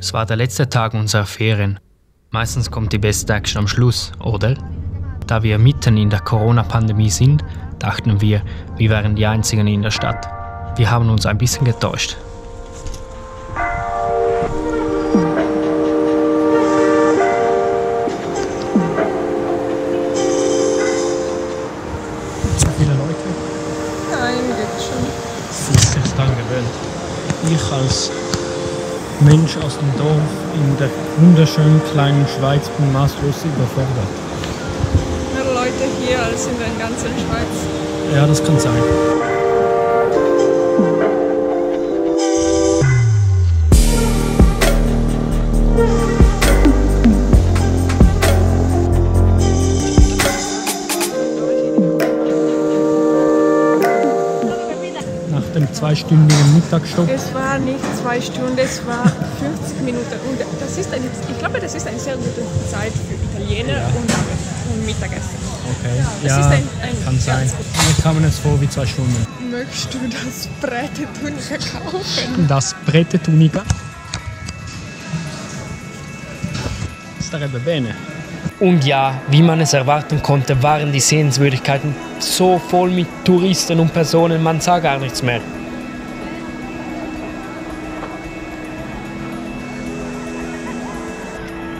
Es war der letzte Tag unserer Ferien. Meistens kommt die beste Action am Schluss, oder? Da wir mitten in der Corona-Pandemie sind, dachten wir wären die Einzigen in der Stadt. Wir haben uns ein bisschen getäuscht. So viele Leute? Nein, geht schon. Sie ist sich daran gewöhnt. Ich als Mensch aus dem Dorf in der wunderschönen kleinen Schweiz bin maßlos überfordert. Mehr Leute hier als in der ganzen Schweiz. Ja, das kann sein. Nach dem zweistündigen Mittagsstopp. Es war nicht 2 Stunden, es war 50 Minuten. Und das ist ich glaube, das ist eine sehr gute Zeit für Italiener und Mittagessen. Okay, das ja, ist ein kann sein. Mir kam es vor wie 2 Stunden. Möchtest du das Brettetunica kaufen? Das Brettetunica. Starebbe bene. Und ja, wie man es erwarten konnte, waren die Sehenswürdigkeiten so voll mit Touristen und Personen, man sah gar nichts mehr.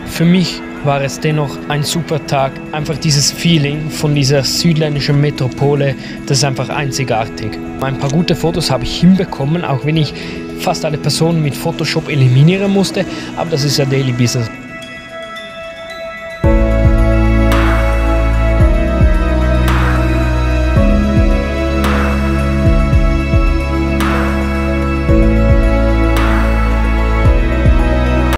Für mich war es dennoch ein super Tag. Einfach dieses Feeling von dieser südländischen Metropole, das ist einfach einzigartig. Ein paar gute Fotos habe ich hinbekommen, auch wenn ich fast alle Personen mit Photoshop eliminieren musste, aber das ist ja Daily Business.